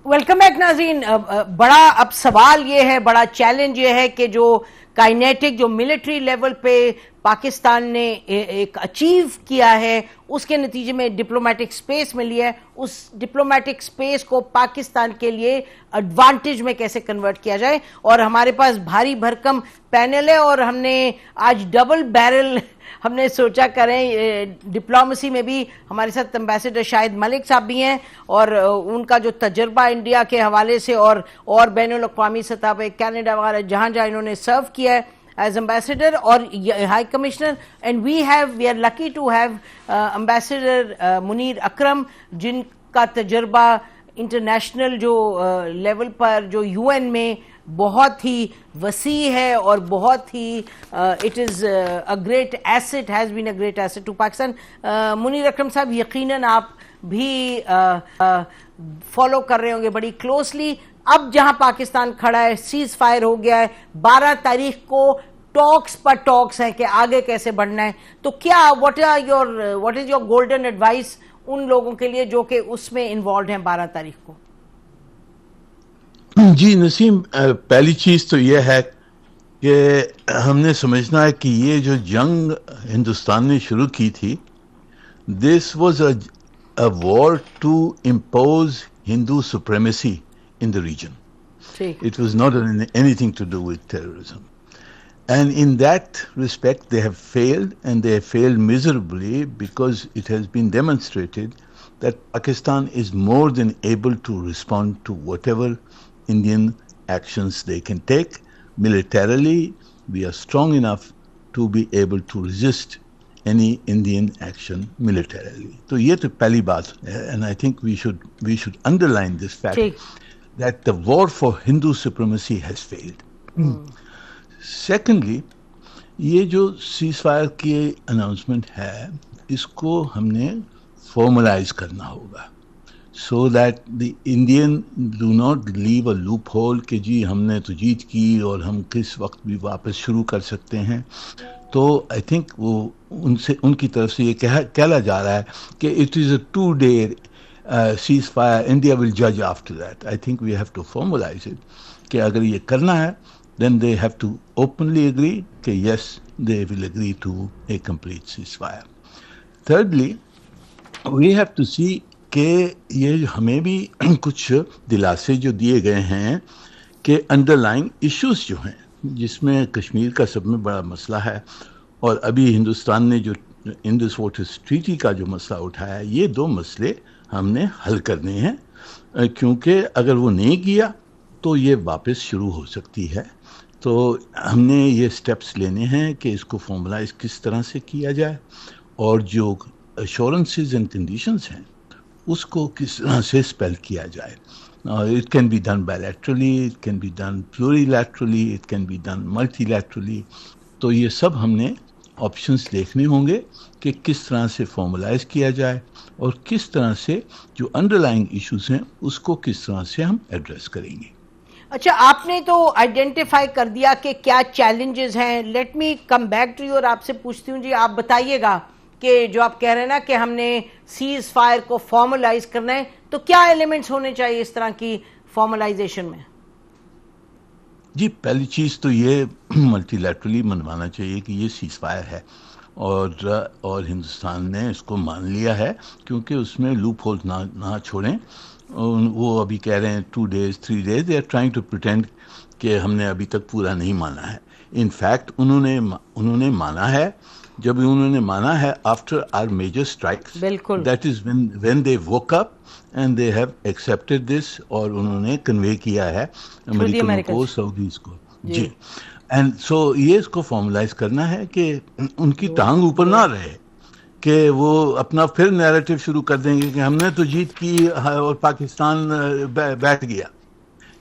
Welcome back ناظرین. بڑا اب سوال یہ ہے, بڑا چیلنج یہ ہے کہ جو کائنیٹک جو ملٹری لیول پہ پاکستان نے ایک اچیو کیا ہے, اس کے نتیجے میں ڈپلومیٹک سپیس ملی ہے, اس ڈپلومیٹک سپیس کو پاکستان کے لیے ایڈوانٹیج میں کیسے کنورٹ کیا جائے. اور ہمارے پاس بھاری بھرکم پینل ہے, اور ہم نے آج ڈبل بیرل ہم نے سوچا کریں. ڈپلومیسی میں بھی ہمارے ساتھ امبیسڈر شاہد ملک صاحب بھی ہیں, اور ان کا جو تجربہ انڈیا کے حوالے سے اور بین الاقوامی سطح پہ کینیڈا وغیرہ جہاں جہاں انہوں نے سرو کیا ہے ایز امبیسڈر اور high commissioner. And we are lucky to have ambassador Munir Akram, جن کا تجربہ انٹرنیشنل جو لیول پر جو یو این میں بہت ہی وسیع ہے, اور بہت ہی it is a great asset, has been a great asset to Pakistan. Munir Akram sahab, یقیناً آپ بھی فالو کر رہے ہوں گے بڑی کلوزلی. اب جہاں پاکستان کھڑا ہے, سیز فائر ہو گیا ہے, 12 تاریخ کو ٹاکس پر ٹاکس ہیں کہ آگے کیسے بڑھنا ہے. تو کیا what is your golden advice ان لوگوں کے لیے جو کہ اس میں انوالوڈ ہیں 12 تاریخ کو؟ جی نسیم, پہلی چیز تو یہ ہے کہ ہم نے سمجھنا ہے کہ یہ جو جنگ ہندوستان نے شروع کی تھی, this was a war to impose Hindu supremacy in the region. It was not anything to do with terrorism. And in that respect, they have failed, and they have failed miserably, because it has been demonstrated that Pakistan is more than able to respond to whatever Indian actions they can take. Militarily, we are strong enough to be able to resist any Indian action militarily. So ye to pehli baat hai, and I think we should underline this fact that the war for Hindu supremacy has failed. Secondly, یہ جو cease fire کی announcement ہے, اس کو ہم نے formalise کرنا ہوگا, so that the Indian do not leave a loophole کہ جی ہم نے تو جیت کی اور ہم کس وقت بھی واپس شروع کر سکتے ہیں. تو آئی تھنک وہ ان کی طرف سے یہ کہا جا رہا ہے کہ it is a 2-day ceasefire, India will judge after that. I think we have to formalize it کہ اگر یہ کرنا ہے, then they have to openly agree کہ yes, they will agree to a complete ceasefire. Thirdly, we have to see کہ یہ ہمیں بھی کچھ دلاسے جو دیے گئے ہیں کہ underlying issues جو ہیں, جس میں کشمیر کا سب میں بڑا مسئلہ ہے, اور ابھی ہندوستان نے جو Indus Waters Treaty کا جو مسئلہ اٹھایا ہے, یہ 2 مسئلے ہم نے حل کرنے ہیں, کیونکہ اگر وہ نہیں کیا تو یہ واپس شروع ہو سکتی ہے. تو ہم نے یہ سٹیپس لینے ہیں کہ اس کو فارملائز کس طرح سے کیا جائے, اور جو ایشورنسز اینڈ کنڈیشنز ہیں اس کو کس طرح سے اسپیل کیا جائے. It can be done bilaterally, it can be done plurilaterally, it can be done multilaterally. تو یہ سب ہم نے آپشنز دیکھنے ہوں گے کہ کس طرح سے فارملائز کیا جائے, اور کس طرح سے جو انڈر لائنگ ایشوز ہیں اس کو کس طرح سے ہم ایڈریس کریں گے. اچھا, آپ نے تو آئیڈینٹیفائی کر دیا کہ کیا چیلنجز ہیں. Let me come back to you, اور آپ سے پوچھتی ہوں جی, آپ بتائیے گا کہ جو آپ کہہ رہے ہیں نا کہ ہم نے سیز فائر کو فارملائز کرنا ہے, تو کیا ایلیمنٹس ہونے چاہیے اس طرح کی فارملائزیشن میں؟ جی, پہلی چیز تو یہ ملٹی لیٹرلی منوانا چاہیے کہ یہ سیز فائر ہے, اور ہندوستان نے اس کو مان لیا ہے, کیونکہ اس میں لوپ ہول نہ چھوڑیں. وہ ابھی کہہ رہے ہیں 2 days 3 days, they are trying to pretend کہ ہم نے ابھی تک پورا نہیں مانا ہے. ان فیکٹ انہوں نے مانا ہے. جب انہوں نے مانا ہے after our major strikes, that is when they woke up and they have accepted this, اور انہوں نے کنوے کیا ہے امریکن کو, سعودیز کو. جی, اینڈ سو یہ اس کو فارملائز کرنا ہے کہ ان کی ٹانگ اوپر نہ رہے, کہ وہ اپنا پھر نیریٹو شروع کر دیں گے کہ ہم نے تو جیت کی اور پاکستان بیٹھ گیا.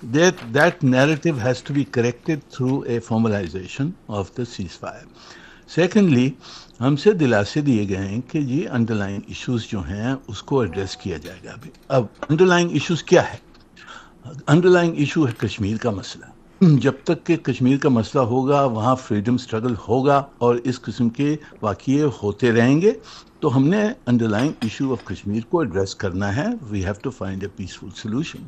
That narrative has to be corrected through a formalization of the ceasefire. Secondly, ہم سے دلاسے دیے گئے ہیں کہ جی انڈر لائن ایشوز جو ہیں اس کو ایڈریس کیا جائے گا. ابھی اب انڈر لائن ایشوز کیا ہے؟ انڈر لائن ایشو ہے کشمیر کا مسئلہ. جب تک کہ کشمیر کا مسئلہ ہوگا وہاں فریڈم سٹرگل ہوگا اور اس قسم کے واقعے ہوتے رہیں گے. تو ہم نے underline issue of Kashmir کو ایڈریس کرنا ہے. We have to find a peaceful solution.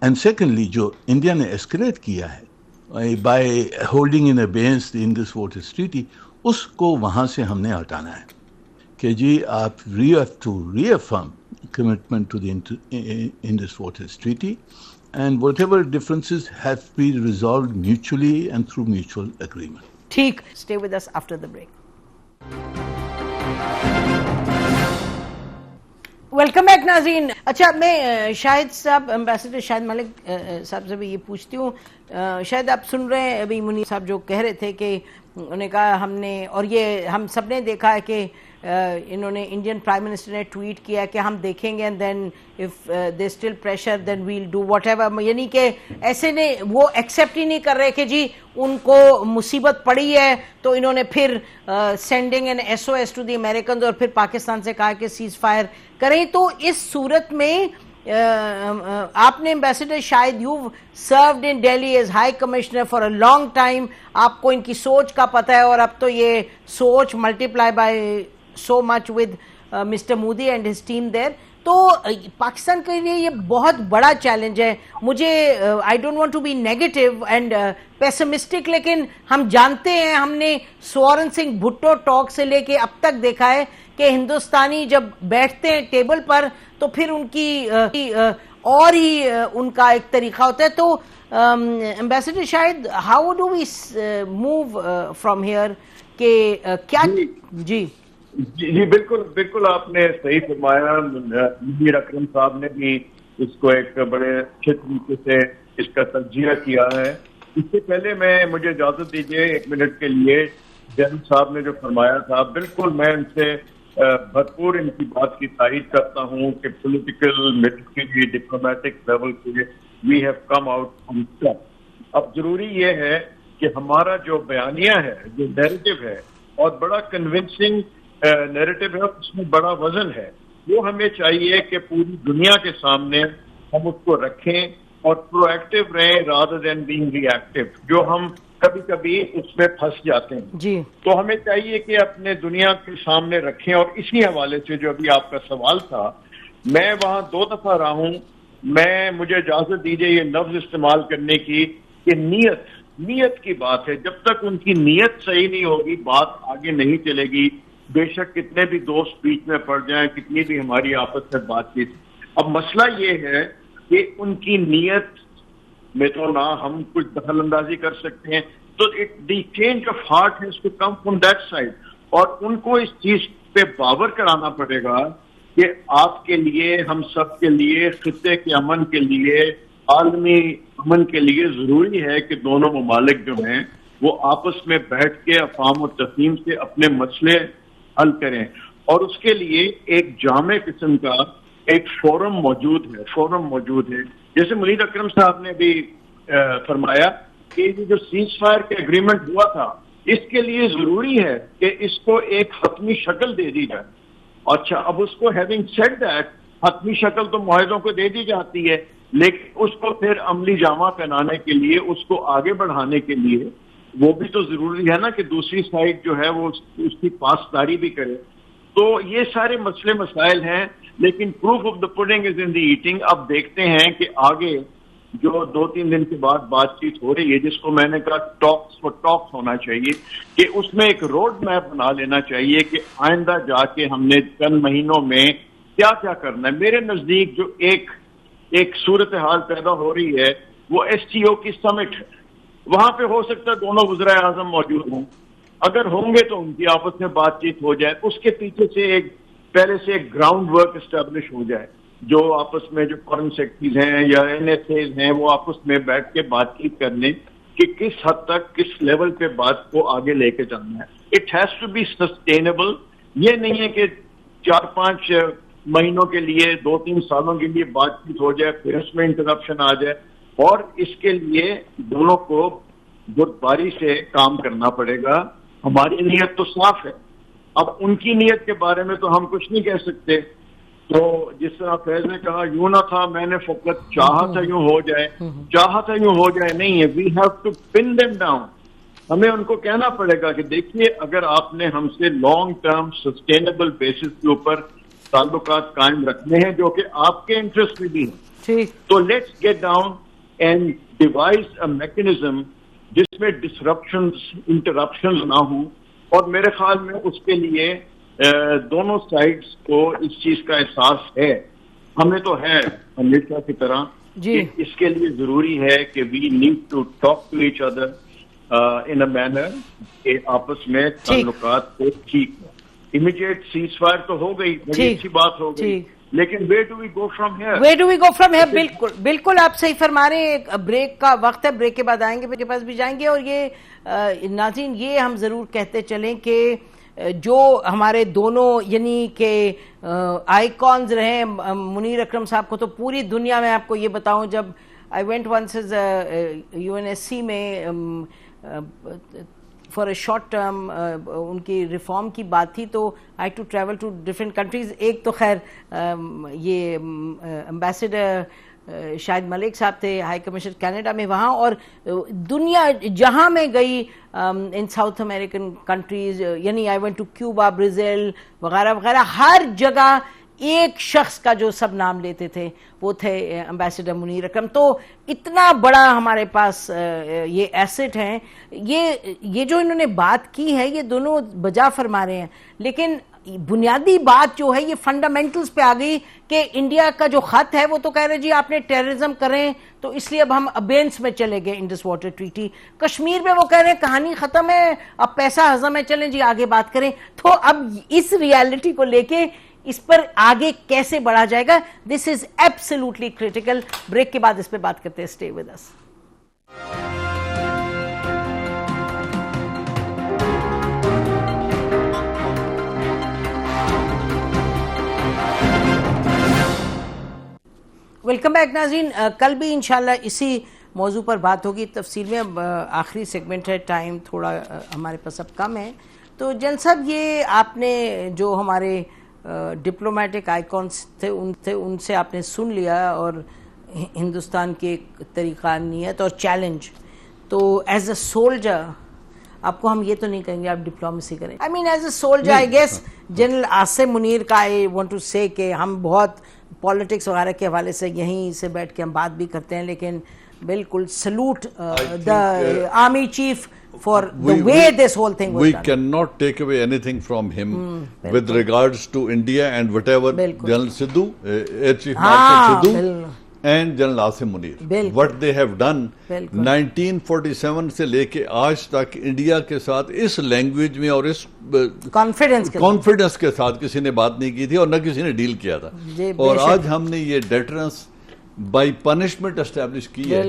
And secondly جو انڈیا نے ایسکلیٹ کیا ہے by holding in abeyance the Indus waters treaty, اس کو وہاں سے ہم نے ہٹانا ہے کہ جی آپ ری افرم commitment to the Indus Waters Treaty, and whatever differences have to be resolved mutually and through mutual agreement. ٹھیک, stay with us after the break. Welcome back ناظرین. اچھا, میں شاہد صاحب, امبیسڈر شاہد ملک صاحب سے بھی یہ پوچھتی ہوں. شاید آپ سن رہے ہیں ابھی منیر صاحب جو کہہ رہے تھے کہ انہوں نے کہا ہم نے, اور یہ ہم سب نے دیکھا ہے کہ انہوں نے, انڈین پرائم منسٹر نے ٹویٹ کیا کہ ہم دیکھیں گے and then if they still pressure then we'll do whatever. یعنی کہ ایسے نے وہ ایکسیپٹ ہی نہیں کر رہے کہ جی ان کو مصیبت پڑی ہے تو انہوں نے پھر sending an SOS to the Americans اور پھر پاکستان سے کہا کہ سیز فائر کریں. تو اس صورت میں آپ نے امبیسڈر شاید you served in daily as high commissioner for a long time, آپ کو ان کی سوچ کا پتہ ہے, اور اب تو یہ سوچ multiply by so much with Mr. Modi and his team there. تو پاکستان کے لیے یہ بہت بڑا چیلنج ہے. مجھے I don't want to be negative and pessimistic, لیکن ہم جانتے ہیں, ہم نے سوارن سنگھ بھٹو ٹاک سے لے کے اب تک دیکھا ہے کہ ہندوستانی جب بیٹھتے ہیں ٹیبل پر تو پھر ان کی اور ہی ان کا ایک طریقہ ہوتا ہے. تو امبیسڈر شاید how do we move from here کہ کیا. جی بالکل بالکل آپ نے صحیح فرمایا. منیر اکرم صاحب نے بھی اس کو ایک بڑے اچھے طریقے سے اس کا تجزیہ کیا ہے. اس سے پہلے مجھے اجازت دیجیے 1 منٹ کے لیے. جن صاحب نے جو فرمایا تھا بالکل میں ان سے بھرپور ان کی بات کی تائید کرتا ہوں کہ پولیٹیکل, ملٹری, ڈپلومیٹک لیول پہ we have come out from step. اب ضروری یہ ہے کہ ہمارا جو بیانیہ ہے, جو نیریٹو ہے, اور بڑا کنونسنگ نیریٹو ہے, اس میں بڑا وزن ہے, وہ ہمیں چاہیے کہ پوری دنیا کے سامنے ہم اس کو رکھیں اور پرو ایکٹیو رہیں رادر دین بینگ ری ایکٹیو, جو ہم کبھی کبھی اس میں پھنس جاتے ہیں. جی تو ہمیں چاہیے کہ اپنے دنیا کے سامنے رکھیں. اور اسی حوالے سے جو ابھی آپ کا سوال تھا, میں وہاں 2 دفعہ رہا ہوں. مجھے اجازت دیجیے یہ لفظ استعمال کرنے کی کہ نیت کی بات ہے. جب تک ان کی نیت صحیح نہیں ہوگی بات آگے نہیں چلے گی. بے شک کتنے بھی دوست بیچ میں پڑ جائیں, کتنی بھی ہماری آپس میں بات چیت. اب مسئلہ یہ ہے کہ ان کی نیت میں تو نہ ہم کچھ دخل اندازی کر سکتے ہیں. تو the change of heart has to come from that side, اور ان کو اس چیز پہ باور کرانا پڑے گا کہ آپ کے لیے, ہم سب کے لیے, خطے کے امن کے لیے, عالمی امن کے لیے ضروری ہے کہ دونوں ممالک جو ہیں وہ آپس میں بیٹھ کے افہام و تفہیم سے اپنے مسئلے حل کریں. اور اس کے لیے ایک جامع قسم کا ایک فورم موجود ہے. جیسے منیر اکرم صاحب نے بھی فرمایا کہ یہ جو سیز فائر کے اگریمنٹ ہوا تھا, اس کے لیے ضروری ہے کہ اس کو ایک حتمی شکل دے دی جائے. اچھا, اب اس کو ہیونگ سیڈ دیٹ, حتمی شکل تو معاہدوں کو دے دی جاتی ہے, لیکن اس کو پھر عملی جامہ پہنانے کے لیے, اس کو آگے بڑھانے کے لیے وہ بھی تو ضروری ہے نا کہ دوسری سائڈ جو ہے وہ اس کی پاسداری بھی کرے. تو یہ سارے مسائل ہیں, لیکن proof of the pudding is in the eating. اب دیکھتے ہیں کہ آگے جو 2-3 دن کے بعد بات چیت ہو رہی ہے, جس کو میں نے کہا ٹاکس فور ٹاکس ہونا چاہیے, کہ اس میں ایک روڈ میپ بنا لینا چاہیے کہ آئندہ جا کے ہم نے چند مہینوں میں کیا کیا کرنا ہے. میرے نزدیک جو ایک صورتحال پیدا ہو رہی ہے وہ SCO کی سمٹ ہے. وہاں پہ ہو سکتا ہے دونوں وزرائے اعظم موجود ہوں, اگر ہوں گے تو ان کی آپس میں بات چیت ہو جائے. اس کے پیچھے سے پہلے سے ایک گراؤنڈ ورک اسٹیبلش ہو جائے, جو آپس میں جو فارن سیکرٹریز ہیں یا NSAs ہیں وہ آپس میں بیٹھ کے بات چیت کر لیں کہ کس حد تک, کس لیول پہ بات کو آگے لے کے جانا ہے. It has to be sustainable. یہ نہیں ہے کہ 4-5 مہینوں کے لیے, 2-3 سالوں کے لیے بات چیت ہو جائے پھر اس میں انٹرپشن آ جائے. اور اس کے لیے دونوں کو بردباری سے کام کرنا پڑے گا. ہماری نیت تو صاف ہے, اب ان کی نیت کے بارے میں تو ہم کچھ نہیں کہہ سکتے. تو جس طرح فیض نے کہا یوں نہ تھا، میں نے فقط چاہا تھا یوں ہو جائے، چاہا تھا یوں ہو جائے نہیں ہے. We have to pin them down. ہمیں ان کو کہنا پڑے گا کہ دیکھیے اگر آپ نے ہم سے لانگ ٹرم سسٹینیبل بیسس کے اوپر تعلقات قائم رکھنے ہیں جو کہ آپ کے انٹرسٹ میں بھی ہیں، تو let's get down and devise a mechanism جس میں ڈسرپشنز انٹرپشنز نہ ہوں. اور میرے خیال میں اس کے لیے دونوں سائڈز کو اس چیز کا احساس ہے. ہمیں تو ہے ہمیشہ کی طرح کہ اس کے لیے ضروری ہے کہ we need to talk to each other in a manner کہ آپس میں تعلقات کو ٹھیک ہو. امیڈیٹ سیز فائر تو ہو گئی، بڑی اچھی بات ہو گئی، لیکن where do we go from here? Where do we go from here? بالکل بالکل آپ صحیح فرما رہے ہیں. ایک بریک کا وقت ہے، بریک کے بعد آئیں گے، بریک کے پاس بھی جائیں گے. اور یہ ناظرین یہ ہم ضرور کہتے چلیں کہ جو ہمارے دونوں یعنی کہ آئیکونز رہے منیر اکرم صاحب کو تو پوری دنیا میں آپ کو یہ بتاؤں، جب آئی وینٹ ونس UNSC میں فار اے شارٹ ٹرم ان کی ریفارم کی بات تھی تو I to travel to different countries. ایک تو خیر یہ امبیسڈر شاہد ملک صاحب تھے ہائی کمشنر کینیڈا میں وہاں، اور دنیا جہاں میں گئی ان ساؤتھ امریکن کنٹریز، یعنی I went to Cuba, Brazil وغیرہ وغیرہ، ہر جگہ ایک شخص کا جو سب نام لیتے تھے وہ تھے امبیسڈر منیر اکرم. تو اتنا بڑا ہمارے پاس یہ ایسٹ ہیں. یہ جو انہوں نے بات کی ہے یہ دونوں بجا فرما رہے ہیں، لیکن بنیادی بات جو ہے یہ فنڈامنٹلز پہ آ گئی کہ انڈیا کا جو خط ہے وہ تو کہہ رہے جی آپ نے ٹیررزم کریں تو اس لیے اب ہم ابینس میں چلے گئے انڈس واٹر ٹریٹی. کشمیر میں وہ کہہ رہے ہیں کہانی ختم ہے، اب پیسہ ہضم ہے، چلیں جی آگے بات کریں. تو اب اس ریالٹی کو لے کے اس پر آگے کیسے بڑھا جائے گا، this is absolutely critical. Break کے بعد اس پہ بات کرتے ہیں. Stay with us. Welcome back ناظرین. کل بھی انشاءاللہ اسی موضوع پر بات ہوگی تفصیل میں. آخری سیگمنٹ ہے، ٹائم تھوڑا ہمارے پاس اب کم ہے. تو جن صاحب یہ آپ نے جو ہمارے ڈپلومیٹک آئیکونس تھے ان سے آپ نے سن لیا، اور ہندوستان کے طریقہ نیت اور چیلنج. تو ایز اے سولجر آپ کو ہم یہ تو نہیں کہیں گے آپ ڈپلومیسی کریں. I mean as a soldier I guess general Asim Munir کا آئی وانٹ ٹو سے کہ ہم بہت پالیٹکس وغیرہ کے حوالے سے یہیں سے بیٹھ کے ہم بات بھی کرتے ہیں، لیکن بالکل salute the army chief for the way this whole thing was we done. cannot take away anything from him with regards to India and whatever General Sidhu, Air Chief Marshal Sidhu and General Asim Munir, what they have done 1947 سے لے کے آج تک India کے ساتھ اس language میں اور اس confidence کے ساتھ کسی نے بات نہیں کی تھی اور نہ کسی نے ڈیل کیا تھا. اور آج ہم نے یہ ڈیٹرنس بائی پنشمنٹ اسٹیبلش کی ہے.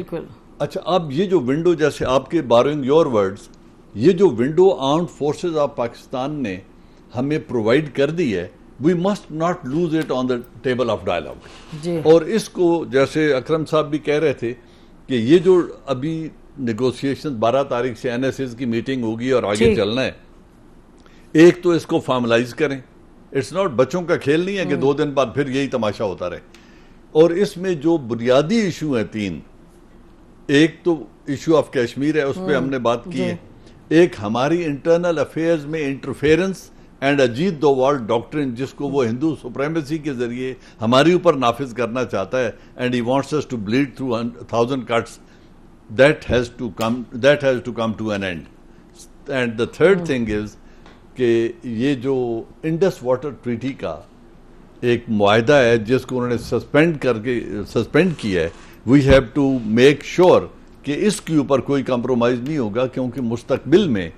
اچھا اب یہ جو ونڈو، جیسے آپ کے بارونگ یور ورڈز، یہ جو window armed forces of Pakistan نے ہمیں پرووائڈ کر دی ہے، we must not lose it on the table of dialogue. اور اس کو جیسے اکرم صاحب بھی کہہ رہے تھے کہ یہ جو ابھی نیگوسیشن 12 تاریخ سے NSS کی میٹنگ ہوگی اور آگے چلنا ہے، ایک تو اس کو فارملائز کریں. اٹس ناٹ بچوں کا کھیل نہیں ہے کہ 2 دن بعد پھر یہی تماشا ہوتا رہے. اور اس میں جو بنیادی ایشو ہیں 3، ایک تو ایشو آف کشمیر ہے، اس پہ ہم نے بات کی ہے. ایک ہماری انٹرنل افیئرز میں انٹرفیئرنس اینڈ اجیت دووال ڈاکٹرن، جس کو وہ ہندو سپریمیسی کے ذریعے ہماری اوپر نافذ کرنا چاہتا ہے، and he wants us to bleed through 1000 cuts. That has to come to an end. And the third thing is کہ یہ جو انڈس واٹر ٹریٹی کا ایک معاہدہ ہے جس کو انہوں نے سسپینڈ کیا ہے، we have to make sure کہ اس کے اوپر کوئی کمپرومائز نہیں ہوگا، کیونکہ مستقبل میں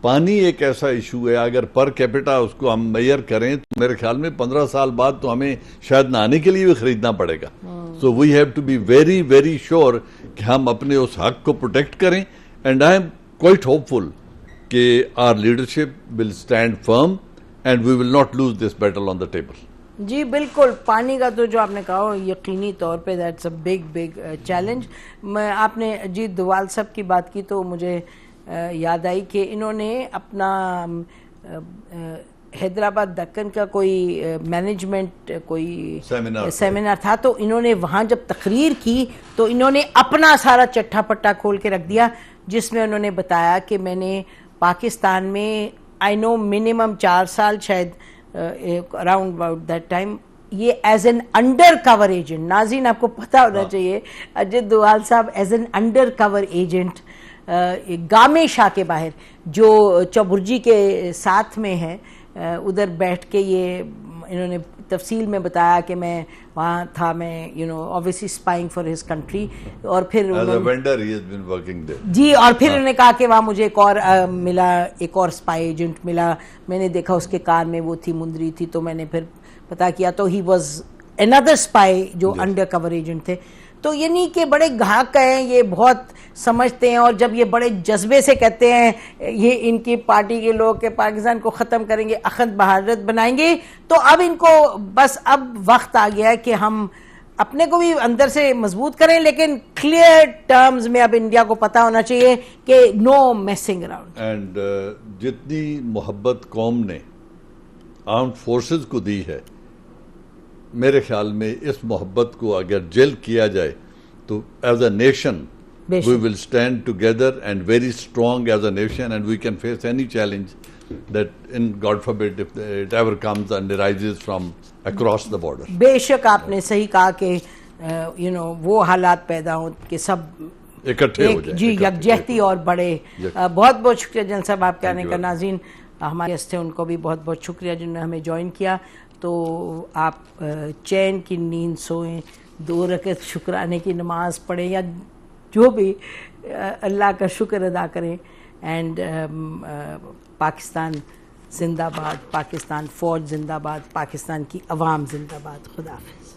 پانی ایک ایسا ایشو ہے، اگر پر کیپٹا اس کو ہم میئر کریں تو میرے خیال میں 15 سال بعد تو ہمیں شاید نہانے کے لیے بھی خریدنا پڑے گا. So we have to be very very sure کہ ہم اپنے اس حق کو پروٹیکٹ کریں. And I am quite hopeful کہ our leadership will stand firm and we will not lose this battle on the table. جی بالکل، پانی کا تو جو آپ نے کہا یقینی طور پہ دیٹس اے بگ چیلنج. آپ نے اجیت دووال صاحب کی بات کی تو مجھے یاد آئی کہ انہوں نے اپنا حیدرآباد دکن کا کوئی مینجمنٹ کوئی سیمینار تھا، تو انہوں نے وہاں جب تقریر کی تو انہوں نے اپنا سارا چٹھا پٹا کھول کے رکھ دیا، جس میں انہوں نے بتایا کہ میں نے پاکستان میں آئی نو منیمم 4 سال شاید اراؤنڈ اباؤٹ دیٹ ٹائم یہ as an undercover agent, ناظرین آپ کو پتا ہونا چاہیے Ajit Doval sahab as an undercover agent گامے شاہ کے باہر جو چوبرجی کے ساتھ میں ہے، ادھر بیٹھ کے یہ انہوں نے تفصیل میں بتایا کہ میں وہاں تھا، میں obviously spying for his country، اور پھر as a vendor he has been working there. جی، اور پھر انہوں نے کہا کہ وہاں مجھے ایک اور ملا، ایک اور اسپائی ایجنٹ ملا، میں نے دیکھا اس کے کان میں وہ تھی، مندری تھی، تو میں نے پھر پتا کیا تو ہی واز another spy جو انڈر کور ایجنٹ تھے. تو یعنی کہ بڑے گھاک ہیں، یہ بہت سمجھتے ہیں، اور جب یہ بڑے جذبے سے کہتے ہیں یہ ان کی پارٹی کے لوگ کہ پاکستان کو ختم کریں گے، اخند بھارت بنائیں گے، تو اب ان کو بس اب وقت آ گیا ہے کہ ہم اپنے کو بھی اندر سے مضبوط کریں، لیکن کلیئر ٹرمز میں اب انڈیا کو پتا ہونا چاہیے کہ نو میسنگ اراؤنڈ. اینڈ جتنی محبت قوم نے آرمڈ فورسز کو دی ہے، میرے خیال میں اس محبت کو اگر جیل کیا جائے تو as a nation we will stand together and very strong as a nation, and we can face any challenge that, in God forbid, if it ever comes and arises from across the border. بے شک آپ نے صحیح کہا کہ وہ حالات پیدا ہوں کہ سب اکٹھے ہو جائیں، جی یکجہتی اور بڑے. بہت بہت شکریہ جن صاحب آپ کے آنے کا. ناظرین ہمارے گیسٹ تھے، ان کو بھی بہت بہت شکریہ جنہوں نے ہمیں جوائن کیا. تو آپ چین کی نیند سوئیں، 2 رکعت شکرانے کی نماز پڑھیں، یا جو بھی اللہ کا شکر ادا کریں. اینڈ پاکستان زندہ باد، پاکستان فوج زندہ باد، پاکستان کی عوام زندہ باد. خدا حافظ.